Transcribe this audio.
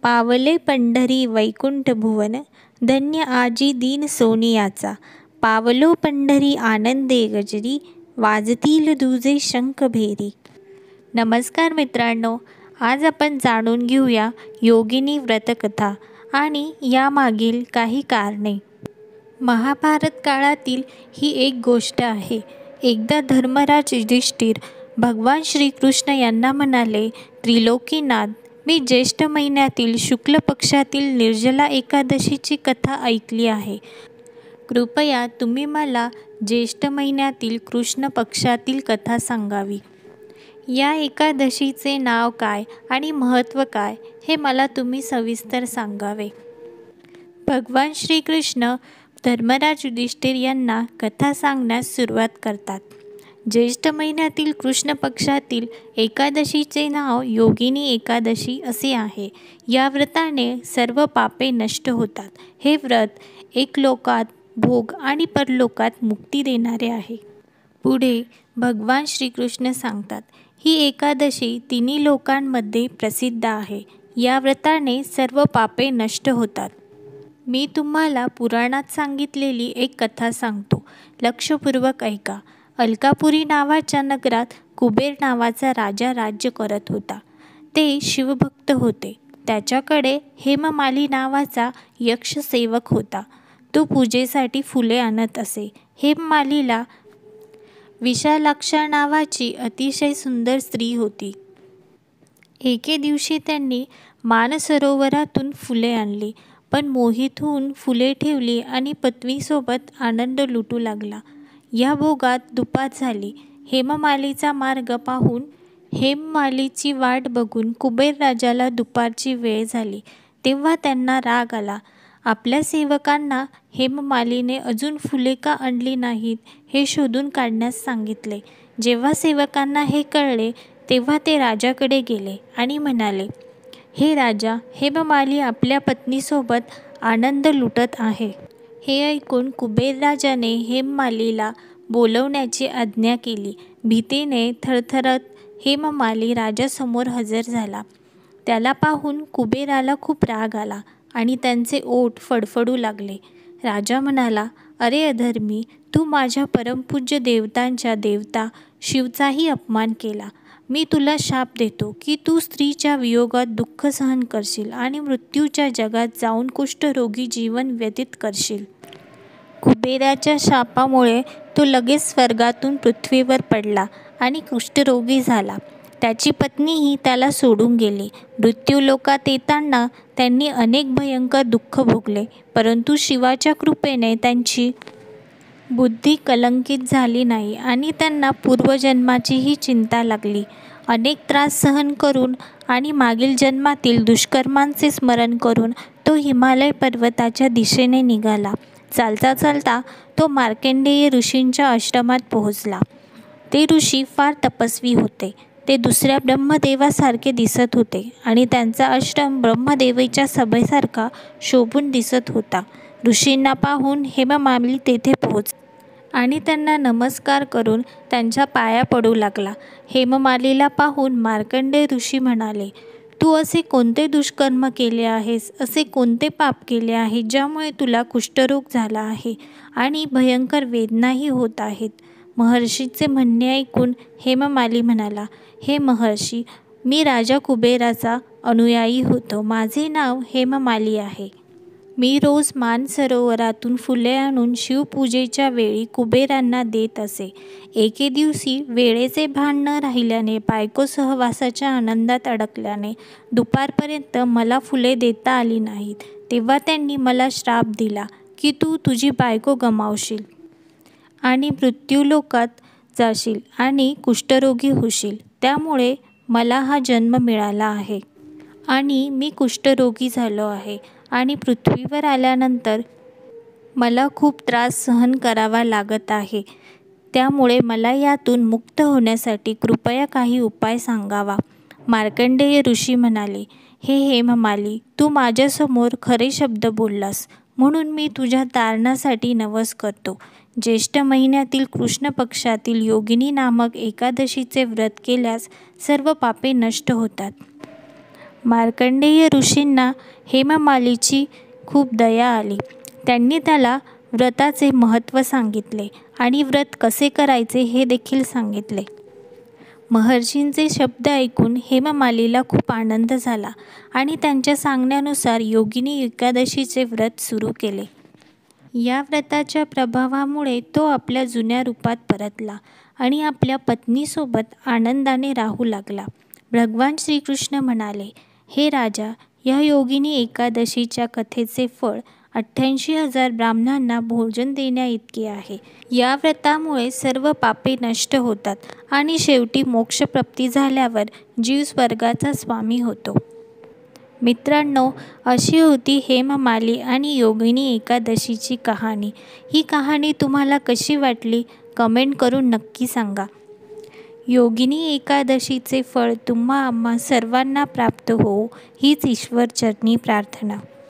पावले पंढरी वैकुंठ भुवन, धन्य आजी दीन सोनियाचा. पावलो पंढरी आनंदे गजरी, वाजतील दुजे शंख भेरी. नमस्कार मित्रांनो, आज आपण जाणून घेऊया योगिनी व्रतकथा आणि यामागील काही कारणे. महाभारत काळातील ही एक गोष्ट आहे. एकदा धर्मराज युधिष्ठिर भगवान श्रीकृष्ण यांना म्हणाले, त्रिलोकीनाथ, मी ज्येष्ठ महिन्यातील शुक्ल पक्षातील निर्जला एकादशीची कथा ऐकली आहे. कृपया तुम्ही मला ज्येष्ठ महिन्यातील कृष्ण पक्षातील कथा सांगावी. या एकादशीचे नाव काय आणि महत्त्व काय हे मला तुम्ही सविस्तर सांगावे. भगवान श्रीकृष्ण धर्मराज युधिष्ठिर यांना कथा सांगण्यास सुरुवात करतात. ज्येष्ठ महिन्यातील कृष्ण पक्षातील एकादशीचे नाव योगिनी एकादशी असे आहे. या व्रताने सर्व पापे नष्ट होतात. हे व्रत एकलोकात भोग आणि परलोकात मुक्ती देणारे आहे. पुढे भगवान श्रीकृष्ण सांगतात, ही एकादशी तिन्ही लोकांमध्ये प्रसिद्ध आहे. या व्रताने सर्व पापे नष्ट होतात. मी तुम्हाला पुराणात सांगितलेली एक कथा सांगतो, लक्षपूर्वक ऐका. अलकापुरी नावाच्या नगरात कुबेर नावाचा राजा राज्य करत होता. ते शिवभक्त होते. त्याच्याकडे हेममाली नावाचा यक्षसेवक होता. तो पूजेसाठी फुले आणत असे. हेममालीला विशालाक्षा नावाची अतिशय सुंदर स्त्री होती. एके दिवशी त्यांनी मानसरोवरातून फुले आणली, पण मोहित होऊन फुले ठेवली आणि पत्नीसोबत आनंद लुटू लागला. या भोगात दुपार झाली. हेममालीचा मार्ग पाहून हेममालीची वाट बघून कुबेर राजाला दुपारची वेळ झाली. तेव्हा त्यांना राग आला. आपल्या सेवकांना हेममालीने अजून फुले का आणली नाहीत हे शोधून काढण्यास सांगितले. जेव्हा सेवकांना हे कळले तेव्हा ते राजाकडे गेले आणि म्हणाले, हे राजा, हेममाली आपल्या पत्नीसोबत आनंद लुटत आहे. हे ऐकून कुबेर राजाने हेममालीला बोलवण्याची आज्ञा केली. भीतीने थरथरत हेममाली राजासमोर हजर झाला. त्याला पाहून कुबेराला खूप राग आला आणि त्यांचे ओठ फडफडू लागले. राजा म्हणाला, अरे अधर्मी, तू माझ्या परमपूज्य देवतांच्या देवता शिवचाही अपमान केला. मी तुला शाप देतो की तू स्त्रीच्या वियोगात दुःख सहन करशील आणि मृत्यूच्या जगात जाऊन कुष्ठरोगी जीवन व्यतीत करशील. कुबेराच्या शापामुळे तो लगेच स्वर्गातून पृथ्वीवर पडला आणि कुष्ठरोगी झाला. त्याची पत्नीही त्याला सोडून गेली. मृत्यूलोकात येताना त्यांनी अनेक भयंकर दुःख भोगले, परंतु शिवाच्या कृपेने त्यांची बुद्धी कलंकित झाली नाही आणि त्यांना पूर्वजन्माचीही चिंता लागली. अनेक त्रास सहन करून आणि मागील जन्मातील दुष्कर्मांचे स्मरण करून तो हिमालय पर्वताच्या दिशेने निघाला. चालता चालता तो मार्कंडेय ऋषींच्या आश्रमात पोहोचला. ते ऋषी फार तपस्वी होते. ते दुसऱ्या ब्रह्मदेवासारखे दिसत होते आणि त्यांचा आश्रम ब्रह्मदेवाच्या सभेसारखा शोभून दिसत होता. ऋषींना पाहून हेममाली तेथे पोहोचला आणि त्यांना नमस्कार करून त्यांच्या पाया पडू लागला. हेममालीला पाहून मार्कंडेय ऋषी म्हणाले, तू असे कोणते दुष्कर्म केले आहेस, असे कोणते पाप केले आहे ज्यामुळे तुला कुष्ठरोग झाला आहे आणि भयंकर वेदनाही होत आहेत. महर्षीचे म्हणणे ऐकून हेममाली म्हणाला, हे महर्षी, मी राजा कुबेराचा अनुयायी होतो. माझे नाव हेममाली आहे. मी रोज मानसरोवरातून फुले आणून शिवपूजेच्या वेळी कुबेरांना देत असे. एके दिवशी वेळेचे भान न राहिल्याने, बायको सहवासाच्या आनंदात अडकल्याने दुपारपर्यंत मला फुले देता आली नाहीत. तेव्हा त्यांनी मला श्राप दिला की तू तुझी बायको गमावशील आणि मृत्यूलोकात जाशील आणि कुष्ठरोगी होशील. त्यामुळे मला हा जन्म मिळाला आहे आणि मी कुष्ठरोगी झालो आहे आणि पृथ्वीवर आल्यानंतर मला खूप त्रास सहन करावा लागत आहे. त्यामुळे मला यातून मुक्त होण्यासाठी कृपया काही उपाय सांगावा. मार्कंडेय ऋषी म्हणाले, हे हेममाली, तू माझ्यासमोर खरे शब्द बोललास म्हणून मी तुझ्या तारणासाठी नवस करतो. ज्येष्ठ महिन्यातील कृष्ण पक्षातील योगिनी नामक एकादशीचे व्रत केल्यास सर्व पापे नष्ट होतात. मार्कंडेय ऋषींना हेममालीची खूप दया आली. त्यांनी त्याला व्रताचे महत्त्व सांगितले आणि व्रत कसे करायचे हे देखील सांगितले. महर्षींचे शब्द ऐकून हेममालीला खूप आनंद झाला आणि त्यांच्या सांगण्यानुसार योगिनी एकादशीचे व्रत सुरू केले. या व्रताच्या प्रभावामुळे तो आपल्या जुन्या रूपात परतला आणि आपल्या पत्नीसोबत आनंदाने राहू लागला. भगवान श्रीकृष्ण म्हणाले, हे राजा, या योगिनी एकादशीच्या कथेचे फळ 88,000 ब्राह्मणांना भोजन देण्याइतके आहे. या व्रतामुळे सर्व पापे नष्ट होतात आणि शेवटी मोक्षप्राप्ती झाल्यावर जीव स्वर्गाचा स्वामी होतो. मित्रांनो, अशी होती हेममाली आणि योगिनी एकादशीची कहाणी. ही कहाणी तुम्हाला कशी वाटली कमेंट करून नक्की सांगा. योगिनी एकादशीचे फळ तुम्हा आम्हा सर्वांना प्राप्त होवो हीच ईश्वरचरणी प्रार्थना.